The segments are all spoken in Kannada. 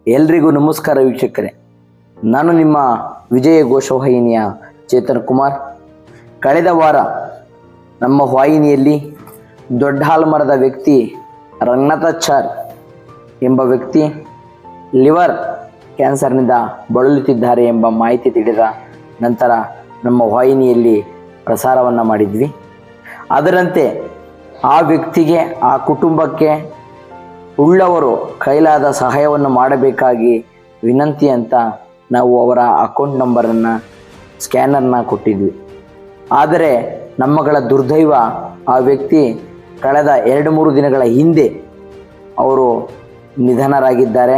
ಎಲ್ರಿಗೂ ನಮಸ್ಕಾರ ವೀಕ್ಷಕರೇ. ನಾನು ನಿಮ್ಮ ವಿಜಯ ಘೋಷವಾಹಿನಿಯ ಚೇತನ್ ಕುಮಾರ್. ಕಳೆದ ವಾರ ನಮ್ಮ ವಾಹಿನಿಯಲ್ಲಿ ದೊಡ್ಡ ಹಾಲ್ಮರದ ವ್ಯಕ್ತಿ ರಂಗನಾಥಾಚಾರ್ ಎಂಬ ವ್ಯಕ್ತಿ ಲಿವರ್ ಕ್ಯಾನ್ಸರ್ನಿಂದ ಬಳಲುತ್ತಿದ್ದಾರೆ ಎಂಬ ಮಾಹಿತಿ ತಿಳಿದ ನಂತರ ನಮ್ಮ ವಾಹಿನಿಯಲ್ಲಿ ಪ್ರಸಾರವನ್ನು ಮಾಡಿದ್ವಿ. ಅದರಂತೆ ಆ ವ್ಯಕ್ತಿಗೆ, ಆ ಕುಟುಂಬಕ್ಕೆ ಉಳ್ಳವರು ಕೈಲಾದ ಸಹಾಯವನ್ನು ಮಾಡಬೇಕಾಗಿ ವಿನಂತಿ ಅಂತ ನಾವು ಅವರ ಅಕೌಂಟ್ ನಂಬರನ್ನು, ಸ್ಕ್ಯಾನರ್ನ ಕೊಟ್ಟಿದ್ವಿ. ಆದರೆ ನಮ್ಮಗಳ ದುರ್ದೈವ, ಆ ವ್ಯಕ್ತಿ ಕಳೆದ 2-3 ದಿನಗಳ ಹಿಂದೆ ಅವರು ನಿಧನರಾಗಿದ್ದಾರೆ.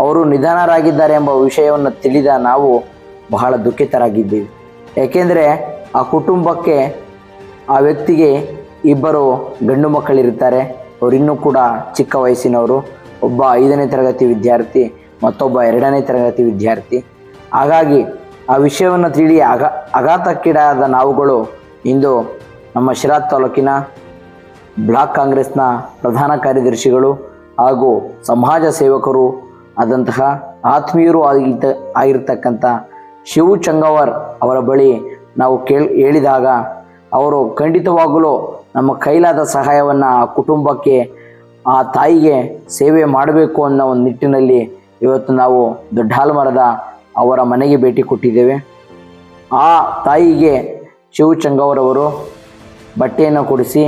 ಅವರು ನಿಧನರಾಗಿದ್ದಾರೆ ಎಂಬ ವಿಷಯವನ್ನು ತಿಳಿದ ನಾವು ಬಹಳ ದುಃಖಿತರಾಗಿದ್ದೀವಿ. ಏಕೆಂದರೆ ಆ ಕುಟುಂಬಕ್ಕೆ, ಆ ವ್ಯಕ್ತಿಗೆ 2 ಗಂಡು ಮಕ್ಕಳಿರುತ್ತಾರೆ. ಅವರಿನ್ನೂ ಕೂಡ ಚಿಕ್ಕ ವಯಸ್ಸಿನವರು. ಒಬ್ಬ 5ನೇ ತರಗತಿ ವಿದ್ಯಾರ್ಥಿ, ಮತ್ತೊಬ್ಬ 2ನೇ ತರಗತಿ ವಿದ್ಯಾರ್ಥಿ. ಹಾಗಾಗಿ ಆ ವಿಷಯವನ್ನು ತಿಳಿ ಆಘಾತಕ್ಕೀಡಾದ ನಾವುಗಳು ಇಂದು ನಮ್ಮ ಶಿರಾ ತಾಲೂಕಿನ ಬ್ಲಾಕ್ ಕಾಂಗ್ರೆಸ್ನ ಪ್ರಧಾನ ಕಾರ್ಯದರ್ಶಿಗಳು ಹಾಗೂ ಸಮಾಜ ಸೇವಕರು ಆದಂತಹ ಆತ್ಮೀಯರು ಆಗಿರ್ತಕ್ಕಂಥ ಶಿವು ಚಂಗವರ್ ಅವರ ಬಳಿ ನಾವು ಹೇಳಿದಾಗ ಅವರು ಖಂಡಿತವಾಗಲೂ ನಮ್ಮ ಕೈಲಾದ ಸಹಾಯವನ್ನು ಆ ಕುಟುಂಬಕ್ಕೆ, ಆ ತಾಯಿಗೆ ಸೇವೆ ಮಾಡಬೇಕು ಅನ್ನೋ ಒಂದು ನಿಟ್ಟಿನಲ್ಲಿ ಇವತ್ತು ನಾವು ದೊಡ್ಡ ಹಾಲ್ಮರದ ಅವರ ಮನೆಗೆ ಭೇಟಿ ಕೊಟ್ಟಿದ್ದೇವೆ. ಆ ತಾಯಿಗೆ ಶಿವು ಚಂಗವರವರು ಬಟ್ಟೆಯನ್ನು ಕೊಡಿಸಿ,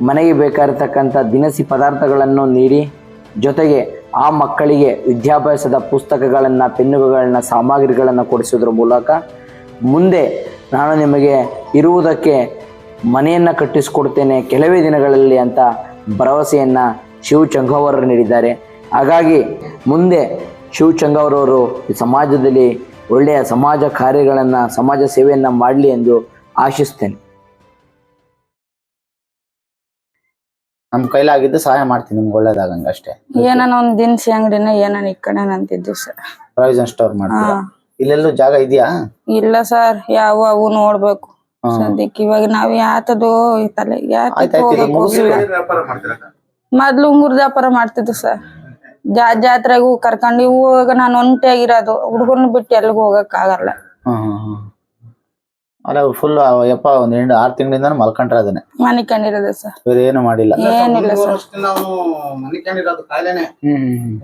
ಮನೆಗೆ ಬೇಕಾಗಿರ್ತಕ್ಕಂಥ ದಿನಸಿ ಪದಾರ್ಥಗಳನ್ನು ನೀಡಿ, ಜೊತೆಗೆ ಆ ಮಕ್ಕಳಿಗೆ ವಿದ್ಯಾಭ್ಯಾಸದ ಪುಸ್ತಕಗಳನ್ನು, ಪೆನ್ನುಗಳನ್ನು, ಸಾಮಗ್ರಿಗಳನ್ನು ಕೊಡಿಸೋದ್ರ ಮೂಲಕ ಮುಂದೆ ನಾನು ನಿಮಗೆ ಇರುವುದಕ್ಕೆ ಮನೆಯನ್ನು ಕಟ್ಟಿಸಿಕೊಡ್ತೇನೆ ಕೆಲವೇ ದಿನಗಳಲ್ಲಿ ಅಂತ ಭರವಸೆಯನ್ನು ಶಿವು ಚಂಗವರರು ನೀಡಿದ್ದಾರೆ. ಹಾಗಾಗಿ ಮುಂದೆ ಶಿವು ಚಂಗವರವರು ಈ ಸಮಾಜದಲ್ಲಿ ಒಳ್ಳೆಯ ಸಮಾಜ ಕಾರ್ಯಗಳನ್ನು, ಸಮಾಜ ಸೇವೆಯನ್ನು ಮಾಡಲಿ ಎಂದು ಆಶಿಸ್ತೇನೆ. ನಮ್ಮ ಕೈಲಾಗಿದ್ದು ಸಹಾಯ ಮಾಡ್ತೀನಿ, ನಿಮ್ಗೆ ಒಳ್ಳೇದಾಗಂಗ ಅಷ್ಟೇ. ಏನಾನ ಒಂದ್ ದಿನಸಿ ಅಂಗಡಿನ ಏನಾನ ಈ ಕಡೆ ಅಂತಿದ್ವಿ ಸರ್. ಪ್ರಾವಿಷನ್ ಸ್ಟೋರ್ ಮಾಡ್ತೀರಾ? ಇಲ್ಲೆಲ್ಲೂ ಜಾಗ ಇದೆಯಾ? ಇಲ್ಲ ಸರ್, ಯಾವ ಅವು ನೋಡ್ಬೇಕು ಸದ್ಯಕ್ಕೆ. ಇವಾಗ ನಾವ್ ಯಾತದು ತಲೆ ಮೊದ್ಲು ಉಂಗುರ್ ವ್ಯಾಪಾರ ಮಾಡ್ತಿದ್ವಿ ಸರ್. ಜಾತ್ರೆಗೂ ಕರ್ಕೊಂಡು ಇವಾಗ ನಾನು ಒಂಟಿಯಾಗಿರೋದು, ಹುಡುಗರ್ನ ಬಿಟ್ಟು ಎಲ್ಗೂ ಹೋಗಕ್ ಆಗಲ್ಲ. ಅಲ್ಲ ಫುಲ್ ಯಪ್ಪ ಒಂದ್ 6 ತಿಂಗಳಿಂದ ಮಲ್ಕೊಂಡ್ರೆ ಅದನ್ನೇ ಮನೆ ಕಂಡಿರೋದು ಸರ್, ಬೇರೆ ಏನು ಮಾಡಿಲ್ಲ. ಏನಿಲ್ಲ ಸರ್. ನಾವು ಮನೆ ಕಂಡಿರೋದು ಕಾಯಿಲೆನೆ.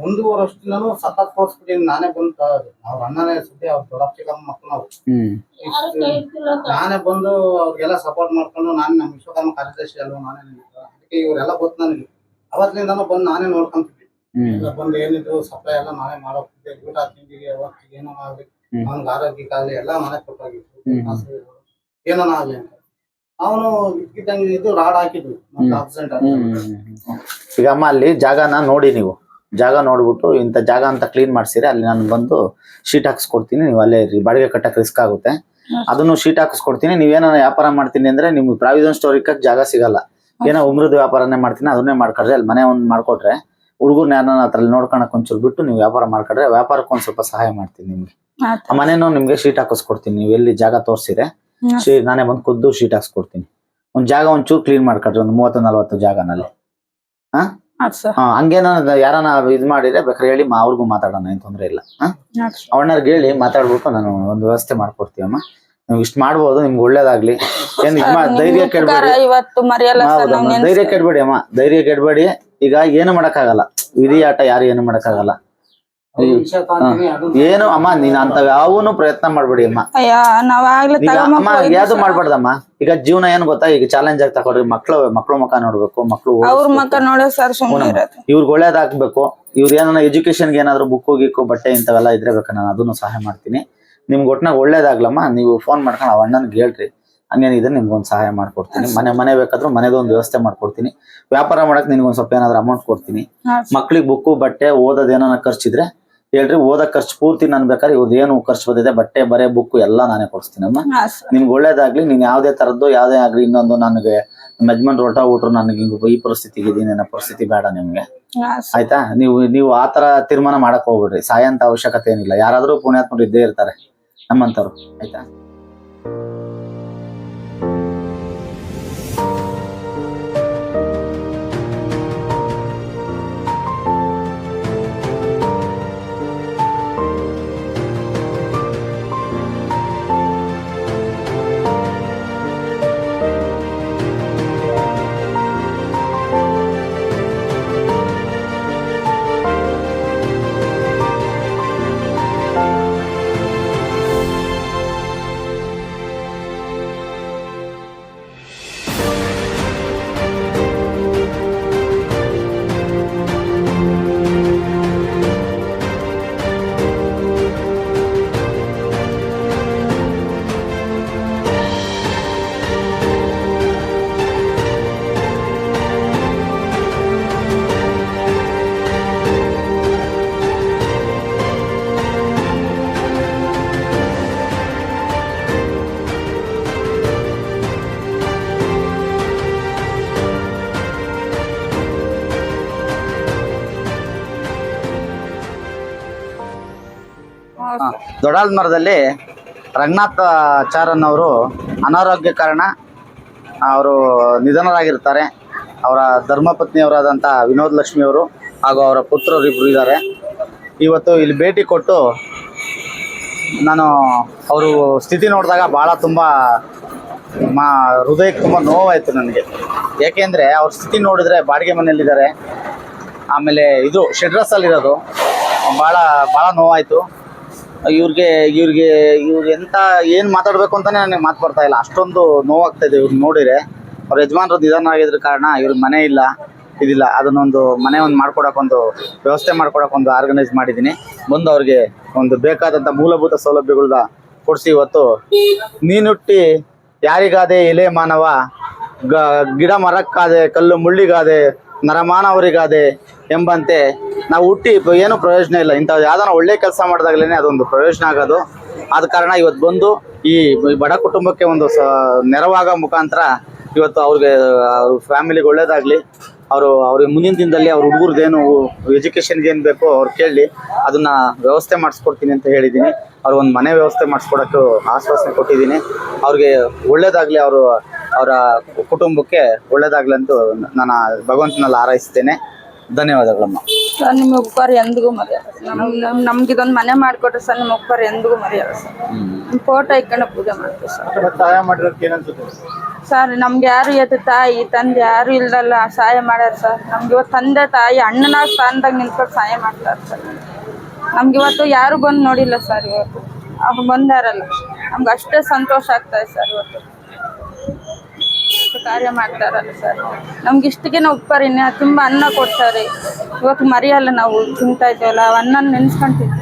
1 ವರ್ಷದಿಂದನೂ ಸತತ್ ತೋರ್ಸ್ಬಿಟ್ಟಿನಿ. ನಾನೇ ಬಂದು ಅವ್ರ ಅಣ್ಣನೇ ಸುದ್ದಿ, ಅವ್ರ ದೊಡ್ಡ ಚಿಕ್ಕಮ್ಮ ಮಕ್ಕಳು ನಾವು ನಾನೇ ಬಂದು ಅವ್ರಿಗೆಲ್ಲ ಸಪೋರ್ಟ್ ಮಾಡ್ಕೊಂಡು, ನಾನು ನಮ್ಮ ವಿಶ್ವಕರ್ಮ ಕಾರ್ಯದರ್ಶಿ ಅಲ್ವ, ನಾನೇ ಅದಕ್ಕೆ ಇವರೆಲ್ಲ ಗೊತ್ತು ನನಗೆ. ಅವತ್ತಿನಿಂದನೂ ಬಂದು ನಾನೇ ನೋಡ್ಕೊಂತಿದ್ದೆ. ಎಲ್ಲ ಬಂದು ಏನಿದ್ರು ಸಪ್ಲೈ ಎಲ್ಲ ನಾನೇ ಮಾಡೋಗ್ತಿದ್ದೆ. ಊಟ ತಿಂಡಿಗೆ ಅವತ್ತಿಗೆ ಏನೋ ಆಗ್ಲಿ, ಅವ್ನಿಗೆ ಆರೋಗ್ಯಕ್ಕಾಗ್ಲಿ ಎಲ್ಲ ನಾನೇ ಕೊಟ್ಟಾಗಿತ್ತು. ಏನೋ ಆಗ್ಲಿ ಅಂತ ಅವನು ಇದ್ಕಿದ್ದಂಗೆ ಇದು ರಾಡ್ ಹಾಕಿದ್ವಿ. ಆಕ್ಸಿಡೆಂಟ್ ಈಗ ಅಮ್ಮ ಅಲ್ಲಿ ಜಾಗನ ನೋಡಿ, ನೀವು ಜಾಗ ನೋಡ್ಬಿಟ್ಟು ಇಂಥ ಜಾಗ ಅಂತ ಕ್ಲೀನ್ ಮಾಡ್ಸಿರಿ, ಅಲ್ಲಿ ನಾನು ಬಂದು ಶೀಟ್ ಹಾಕಿಸ್ಕೊಡ್ತೀನಿ. ನೀವು ಅಲ್ಲೇ ಇರಿ, ಬಾಡಿಗೆ ಕಟ್ಟಕ್ಕೆ ರಿಸ್ಕ್ ಆಗುತ್ತೆ. ಅದನ್ನು ಶೀಟ್ ಹಾಕಿಸ್ಕೊಡ್ತೀನಿ. ನೀವೇನೋ ವ್ಯಾಪಾರ ಮಾಡ್ತೀನಿ ಅಂದ್ರೆ ನಿಮ್ಗೆ ಪ್ರಾವಿಷನ್ ಸ್ಟೋರ್ ಇಕ್ಕಕ್ಕೆ ಜಾಗ ಸಿಗಲ್ಲ. ಏನೋ ಉಮ್ರದ್ದು ವ್ಯಾಪಾರನೇ ಮಾಡ್ತೀನಿ, ಅದನ್ನೇ ಮಾಡ್ಕೊಡ್ರಿ. ಅಲ್ಲಿ ಮನೆ ಒಂದು ಮಾಡ್ಕೊಟ್ರೆ ಹುಡುಗರ್ನ ಯಾರನ್ನ ಅದ್ರಲ್ಲಿ ನೋಡ್ಕೊಳಕ್ ಒಂಚೂರು ಬಿಟ್ಟು ನೀವು ವ್ಯಾಪಾರ ಮಾಡ್ಕೊಡ್ರೆ, ವ್ಯಾಪಾರಕ್ಕೆ ಒಂದ್ ಸ್ವಲ್ಪ ಸಹಾಯ ಮಾಡ್ತೀನಿ ನಿಮ್ಗೆ. ಆ ಮನೇನು ನಿಮ್ಗೆ ಶೀಟ್ ಹಾಕಿಸ್ಕೊಡ್ತೀನಿ. ನೀವು ಎಲ್ಲಿ ಜಾಗ ತೋರ್ಸಿರೆ ನಾನೇ ಬಂದು ಖುದ್ದು ಶೀಟ್ ಹಾಕ್ಸ್ಕೊಡ್ತೀನಿ. ಒಂದ್ ಜಾಗ ಒಂಚೂರು ಕ್ಲೀನ್ ಮಾಡ್ಕೊಡ್ರಿ, ಒಂದು 30-40 ಜಾಗನಲ್ಲಿ. ಹಂಗೇನ ಯಾರನ್ನ ಇದ್ ಮಾಡಿದ್ರೆ ಬೇಕಾದ್ರೆ ಹೇಳಿ, ಅವ್ರಿಗೂ ಮಾತಾಡೋಣ, ಏನ್ ತೊಂದ್ರೆ ಇಲ್ಲ. ಅವಣ್ಣರ್ಗೆ ಹೇಳಿ ಮಾತಾಡ್ಬಿಟ್ಟು ನಾನು ಒಂದು ವ್ಯವಸ್ಥೆ ಮಾಡ್ಕೊಡ್ತೀವಮ್ಮ. ನೀವು ಇಷ್ಟ ಮಾಡ್ಬೋದು, ನಿಮ್ಗೆ ಒಳ್ಳೇದಾಗ್ಲಿ. ಏನ್ ಧೈರ್ಯ ಕೆಡ್ಬೇಡಿ, ಧೈರ್ಯ ಕೆಡ್ಬೇಡಿ ಅಮ್ಮ, ಧೈರ್ಯ ಕೆಡ್ಬೇಡಿ. ಈಗ ಏನು ಮಾಡಕ್ಕಾಗಲ್ಲ, ವಿಧಿ ಆಟ ಯಾರು ಏನು ಮಾಡಕ್ಕಾಗಲ್ಲ. ಏನು ಅಮ್ಮ, ನೀನ್ ಅಂತ ಯಾವನು ಪ್ರಯತ್ನ ಮಾಡ್ಬೇಡಿ ಅಮ್ಮ. ಅಮ್ಮ ಯಾವ್ದು ಮಾಡ್ಬಾರ್ದಮ್ಮ. ಈಗ ಜೀವನ ಏನ್ ಗೊತ್ತಾ, ಈಗ ಚಾಲೆಂಜ್ ಆಗಿ ತಗೊಳ್ರಿ. ಮಕ್ಳು ಮಕ್ಕ ನೋಡ್ಬೇಕು, ಮಕ್ಳು ಇವ್ರಿಗೆ ಒಳ್ಳೇದಾಗ್ಬೇಕು. ಇವ್ರ ಏನಾರ ಎಜುಕೇಶನ್ಗೆ ಏನಾದ್ರು ಬುಕ್ಕು ಗಿಕ್ಕು ಬಟ್ಟೆ ಇಂಥವೆಲ್ಲ ಇದ್ರೆ ಬೇಕಾ, ನಾನು ಅದನ್ನು ಸಹಾಯ ಮಾಡ್ತೀನಿ. ನಿಮ್ಗೆ ಒಟ್ನಾಗ ಒಳ್ಳೇದಾಗ್ಲಮ್ಮ. ನೀವು ಫೋನ್ ಮಾಡ್ಕೊಂಡು ಅವ್ ಅಣ್ಣನ್ಗೆ ಹೇಳ್ರಿ, ಹಂಗೇನಿದೆ ನಿಮ್ಗೊಂದು ಸಹಾಯ ಮಾಡ್ಕೊಡ್ತೀನಿ. ಮನೆ ಬೇಕಾದ್ರೂ ಮನೆದೊಂದು ವ್ಯವಸ್ಥೆ ಮಾಡ್ಕೊಡ್ತೀನಿ. ವ್ಯಾಪಾರ ಮಾಡಕ್ ನಿನ್ಗೊಂದ್ ಸ್ವಲ್ಪ ಏನಾದ್ರು ಅಮೌಂಟ್ ಕೊಡ್ತೀನಿ. ಮಕ್ಳಿಗೆ ಬುಕ್ಕು ಬಟ್ಟೆ ಓದೋದ್ ಏನಾರ ಖರ್ಚಿದ್ರೆ ಹೇಳ್ರಿ, ಓದಕ್ ಖರ್ಚು ಪೂರ್ತಿ ನನ್ ಬೇಕಾದ್ರೆ ಇವ್ರದ್ದು ಏನು ಖರ್ಚು ಬಂದಿದೆ, ಬಟ್ಟೆ ಬರೆ ಬುಕ್ಕು ಎಲ್ಲ ನಾನೇ ಕೊಡಿಸ್ತೀನಿ ಅಮ್ಮ. ನಿಮ್ಗೆ ಒಳ್ಳೇದಾಗ್ಲಿ. ನೀನ್ ಯಾವ್ದೇ ತರದ್ದು ಯಾವ್ದೇ ಆಗ್ಲಿ. ಇನ್ನೊಂದು ನನಗೆ ಯಜಮಾನ್ ರೋಟ ಊಟ್ರು ನನಗೆ ಈ ಪರಿಸ್ಥಿತಿಗೆ ಇದೀನಿ ಅನ್ನೋ ಪರಿಸ್ಥಿತಿ ಬೇಡ ನಿಮ್ಗೆ, ಆಯ್ತಾ? ನೀವು ಆತರ ತೀರ್ಮಾನ ಮಾಡಕ್ ಹೋಗ್ಬಿಡ್ರಿ. ಸಹಾಯ ಅಂತ ಅವಶ್ಯಕತೆ ಏನಿಲ್ಲ. ಯಾರಾದ್ರೂ ಪುಣ್ಯಾತ್ಮರು ಇದ್ದೇ ಇರ್ತಾರೆ ನಮ್ಮಂತವ್ರು, ಆಯ್ತಾ? ದೊಡ್ಡಾಲ್ಮರದಲ್ಲಿ ರಂಗನಾಥಾಚಾರ್ಯನ್ ಅವರು ಅನಾರೋಗ್ಯ ಕಾರಣ ಅವರು ನಿಧನರಾಗಿರ್ತಾರೆ. ಅವರ ಧರ್ಮಪತ್ನಿಯವರಾದಂಥ ವಿನೋದ್ ಲಕ್ಷ್ಮಿ ಅವರು ಹಾಗೂ ಅವರ ಪುತ್ರರಿಬ್ಬರು ಇದ್ದಾರೆ. ಇವತ್ತು ಇಲ್ಲಿ ಭೇಟಿ ಕೊಟ್ಟು ನಾನು ಅವರು ಸ್ಥಿತಿ ನೋಡಿದಾಗ ಭಾಳ ತುಂಬ ಹೃದಯಕ್ಕೆ ತುಂಬ ನೋವಾಯಿತು ನನಗೆ. ಏಕೆಂದರೆ ಅವ್ರ ಸ್ಥಿತಿ ನೋಡಿದ್ರೆ ಬಾಡಿಗೆ ಮನೆಯಲ್ಲಿದ್ದಾರೆ, ಆಮೇಲೆ ಇದು ಶೆಡ್ರಸ್ಸಲ್ಲಿರೋದು. ಭಾಳ ನೋವಾಯಿತು. ಇವ್ರಿಗೆ ಎಂತ ಏನು ಮಾತಾಡಬೇಕು ಅಂತಲೇ ನನಗೆ ಮಾತು ಬರ್ತಾ ಇಲ್ಲ, ಅಷ್ಟೊಂದು ನೋವಾಗ್ತಾಯಿದೆ ಇವ್ರು ನೋಡಿದರೆ. ಅವ್ರ ಯಜಮಾನರು ನಿಧನ ಆಗಿದ್ರ ಕಾರಣ ಇವ್ರಿಗೆ ಮನೆ ಇಲ್ಲ, ಇದಿಲ್ಲ. ಅದನ್ನೊಂದು ಮನೆ ಮಾಡ್ಕೊಡೋಕ್ಕೊಂದು ವ್ಯವಸ್ಥೆ ಮಾಡ್ಕೊಡೋಕ್ಕೊಂದು ಆರ್ಗನೈಸ್ ಮಾಡಿದ್ದೀನಿ. ಬಂದು ಅವ್ರಿಗೆ ಒಂದು ಬೇಕಾದಂಥ ಮೂಲಭೂತ ಸೌಲಭ್ಯಗಳನ್ನ ಕೊಡಿಸಿ ಇವತ್ತು ನೀನುಟ್ಟಿ ಯಾರಿಗಾದೆ ಎಲೆ ಮಾನವ, ಗಿಡ ಮರಕ್ಕಾದೆ ಕಲ್ಲು ಮುಳ್ಳಿಗಾದೆ ನರಮಾನವರಿಗಾದೆ ಎಂಬಂತೆ ನಾವು ಹುಟ್ಟಿ ಏನೂ ಪ್ರಯೋಜನ ಇಲ್ಲ. ಇಂಥದ್ದು ಯಾವ್ದಾನ ಒಳ್ಳೆ ಕೆಲಸ ಮಾಡಿದಾಗಲೇ ಅದೊಂದು ಪ್ರಯೋಜನ ಆಗೋದು. ಆದ ಕಾರಣ ಇವತ್ತು ಬಂದು ಈ ಬಡ ಕುಟುಂಬಕ್ಕೆ ಒಂದು ನೆರವಾಗೋ ಮುಖಾಂತರ ಇವತ್ತು ಅವ್ರಿಗೆ ಅವ್ರ ಫ್ಯಾಮಿಲಿಗೆ ಒಳ್ಳೇದಾಗಲಿ, ಅವ್ರಿಗೆ ಮುಂದಿನ ದಿನದಲ್ಲಿ ಅವ್ರ ಹುಡುಗರದೇನು ಎಜುಕೇಷನ್ಗೆ ಏನು ಬೇಕೋ ಅವ್ರು ಕೇಳಿ ಅದನ್ನು ವ್ಯವಸ್ಥೆ ಮಾಡಿಸ್ಕೊಡ್ತೀನಿ ಅಂತ ಹೇಳಿದ್ದೀನಿ. ಅವ್ರು ಒಂದು ಮನೆ ವ್ಯವಸ್ಥೆ ಮಾಡಿಸ್ಕೊಡೋಕ್ಕೆ ಆಶ್ವಾಸನೆ ಕೊಟ್ಟಿದ್ದೀನಿ. ಅವ್ರಿಗೆ ಒಳ್ಳೇದಾಗಲಿ, ಅವರ ಕುಟುಂಬಕ್ಕೆ ಒಳ್ಳೇದಾಗಲಿ ಅಂತ ನಾನು ಭಗವಂತನಲ್ಲಿ ಹಾರೈಸ್ತೇನೆ. ಧನ್ಯವಾದಗಳಮ್ಮ. ಸರ್ ನಿಮ್ಮ ಉಪಕಾರ ಎಂದಿಗೂ ಮರೆಯಲ್ಲ. ನಮ್ಗೆ ಇದೊಂದು ಮನೆ ಮಾಡಿಕೊಟ್ರೆ ಸರ್ ನಿಮ್ಮ ಉಪಕಾರ ಎಂದಿಗೂ ಮರೆಯಲ್ಲ ಸರ್. ನಿಮ್ಮ ಫೋಟೋ ಇಟ್ಕೊಂಡು ಪೂಜೆ ಮಾಡ್ತೀವಿ ಸರ್. ಸಹಾಯ ಮಾಡಿರೋದಕ್ಕೆ ಏನನ್ಸುತ್ತೆ ಸರ್ ನಮ್ಗೆ ಯಾರು ಇವತ್ತು ತಾಯಿ ತಂದೆ ಯಾರು ಇಲ್ದಲ್ಲ ಸಹಾಯ ಮಾಡ್ಯಾರ ಸರ್. ನಮ್ಗೆ ಇವತ್ತು ತಂದೆ ತಾಯಿ ಅಣ್ಣನ ಸ್ಥಾನದಾಗ ನಿಂತ್ಕೊಂಡು ಸಹಾಯ ಮಾಡ್ತಾರೆ ಸರ್. ನಮ್ಗೆ ಇವತ್ತು ಯಾರು ಬಂದು ನೋಡಿಲ್ಲ ಸರ್. ಇವತ್ತು ಅವ್ರು ಬಂದಾರಲ್ಲ, ನಮ್ಗೆ ಅಷ್ಟೇ ಸಂತೋಷ ಆಗ್ತದೆ ಸರ್. ಇವತ್ತು ಕಾರ್ಯ ಮಾಡ್ತಾರಲ್ಲ ಸರ್, ನಮ್ಗೆ ಇಷ್ಟಕ್ಕೆ ನಾವು ಉಪಕಾರ ಇನ್ನ ತುಂಬ ಅನ್ನ ಕೊಡ್ತಾರೆ. ಇವತ್ತು ಮರೆಯಲ್ಲ, ನಾವು ತಿಂತಾ ಇದ್ದೇವಲ್ಲ ಆ ಅನ್ನನ ನೆನೆಸ್ಕೊಂತೀವಿ.